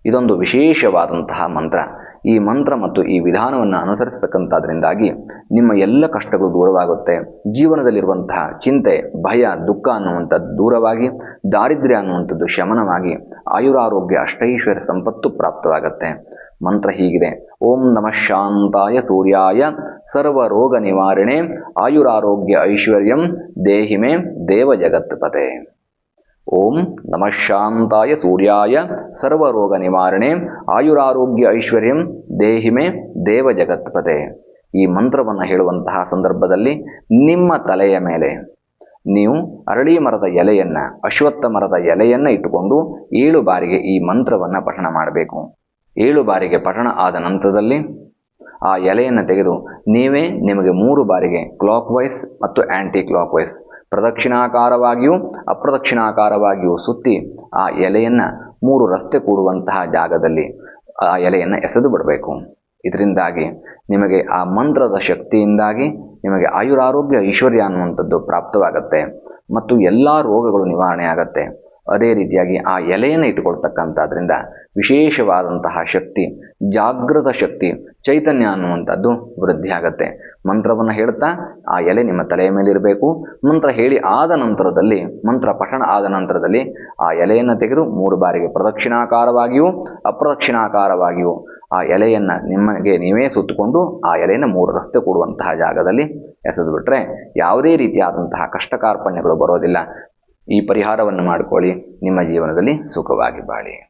ಇದೊಂದು ವಿಶೇಷವಾದಂತಹ ಮಂತ್ರ. ಈ ಮಂತ್ರ ಮತ್ತು ಈ ವಿಧಾನವನ್ನು ಅನುಸರಿಸತಕ್ಕಂಥದ್ರಿಂದಾಗಿ ನಿಮ್ಮ ಎಲ್ಲ ಕಷ್ಟಗಳು ದೂರವಾಗುತ್ತೆ. ಜೀವನದಲ್ಲಿರುವಂತಹ ಚಿಂತೆ, ಭಯ, ದುಃಖ ಅನ್ನುವಂಥದ್ದು ದೂರವಾಗಿ, ದಾರಿದ್ರ್ಯ ಅನ್ನುವಂಥದ್ದು ಶಮನವಾಗಿ, ಆಯುರಾರೋಗ್ಯ, ಅಷ್ಟೈಶ್ವರ್ಯ ಸಂಪತ್ತು ಪ್ರಾಪ್ತವಾಗುತ್ತೆ. ಮಂತ್ರ ಹೀಗಿದೆ: ಓಂ ನಮಃ ಶಾಂತಾಯ ಸೂರ್ಯಾಯ ಸರ್ವರೋಗ ನಿವಾರಣೆ ಆಯುರಾರೋಗ್ಯ ಐಶ್ವರ್ಯಂ ದೇಹಿಮೆ ದೇವ ಜಗತ್ಪತೆ. ಓಂ ನಮಃ ಶಾಂತಾಯ ಸೂರ್ಯಾಯ ಸರ್ವರೋಗ ನಿವಾರಣೆ ಆಯುರಾರೋಗ್ಯ ಐಶ್ವರ್ಯಂ ದೇಹಿಮೆ ದೇವ ಜಗತ್ಪತೆ. ಈ ಮಂತ್ರವನ್ನು ಹೇಳುವಂತಹ ಸಂದರ್ಭದಲ್ಲಿ ನಿಮ್ಮ ತಲೆಯ ಮೇಲೆ ನೀವು ಅರಳಿ ಮರದ ಎಲೆಯನ್ನು, ಅಶ್ವತ್ಥ ಮರದ ಎಲೆಯನ್ನು ಇಟ್ಟುಕೊಂಡು 7 ಬಾರಿಗೆ ಈ ಮಂತ್ರವನ್ನು ಪಠಣ ಮಾಡಬೇಕು. 7 ಬಾರಿಗೆ ಪಠಣ ಆದ ನಂತರದಲ್ಲಿ ಆ ಎಲೆಯನ್ನು ತೆಗೆದು ನೀವೇ ನಿಮಗೆ 3 ಬಾರಿಗೆ ಕ್ಲಾಕ್ ವೈಸ್ ಮತ್ತು ಆ್ಯಂಟಿ ಕ್ಲಾಕ್ ವೈಸ್, ಪ್ರದಕ್ಷಿಣಾಕಾರವಾಗಿಯೂ ಅಪ್ರದಕ್ಷಿಣಾಕಾರವಾಗಿಯೂ ಸುತ್ತಿ ಆ ಎಲೆಯನ್ನು 3 ರಸ್ತೆ ಕೂಡುವಂತಹ ಜಾಗದಲ್ಲಿ ಆ ಎಲೆಯನ್ನು ಎಸೆದು ಬಿಡಬೇಕು. ಇದರಿಂದಾಗಿ ನಿಮಗೆ ಆ ಮಂತ್ರದ ಶಕ್ತಿಯಿಂದಾಗಿ ನಿಮಗೆ ಆಯುರಾರೋಗ್ಯ ಐಶ್ವರ್ಯ ಅನ್ನುವಂಥದ್ದು ಪ್ರಾಪ್ತವಾಗುತ್ತೆ ಮತ್ತು ಎಲ್ಲ ರೋಗಗಳು ನಿವಾರಣೆ ಆಗುತ್ತೆ. ಅದೇ ರೀತಿಯಾಗಿ ಆ ಎಲೆಯನ್ನು ಇಟ್ಟುಕೊಳ್ತಕ್ಕಂಥದ್ರಿಂದ ವಿಶೇಷವಾದಂತಹ ಶಕ್ತಿ, ಜಾಗೃತ ಶಕ್ತಿ, ಚೈತನ್ಯ ಅನ್ನುವಂಥದ್ದು ವೃದ್ಧಿ ಆಗುತ್ತೆ. ಮಂತ್ರವನ್ನು ಹೇಳ್ತಾ ಆ ಎಲೆ ನಿಮ್ಮ ತಲೆಯ ಮೇಲಿರಬೇಕು. ಮಂತ್ರ ಹೇಳಿ ಆದ ನಂತರದಲ್ಲಿ, ಮಂತ್ರ ಪಠಣ ಆದ ನಂತರದಲ್ಲಿ ಆ ಎಲೆಯನ್ನು ತೆಗೆದು 3 ಬಾರಿಗೆ ಪ್ರದಕ್ಷಿಣಾಕಾರವಾಗಿಯೂ ಅಪ್ರದಕ್ಷಿಣಾಕಾರವಾಗಿಯೂ ಆ ಎಲೆಯನ್ನು ನಿಮಗೆ ನೀವೇ ಸುತ್ತಕೊಂಡು ಆ ಎಲೆಯನ್ನು 3 ರಸ್ತೆ ಕೂಡುವಂತಹ ಜಾಗದಲ್ಲಿ ಎಸೆದು ಬಿಟ್ಟರೆ ಯಾವುದೇ ರೀತಿಯಾದಂತಹ ಕಷ್ಟ ಕಾರ್ಪಣ್ಯಗಳು ಬರೋದಿಲ್ಲ. ಈ ಪರಿಹಾರವನ್ನು ಮಾಡಿಕೊಳ್ಳಿ, ನಿಮ್ಮ ಜೀವನದಲ್ಲಿ ಸುಖವಾಗಿ ಬಾಳಿ.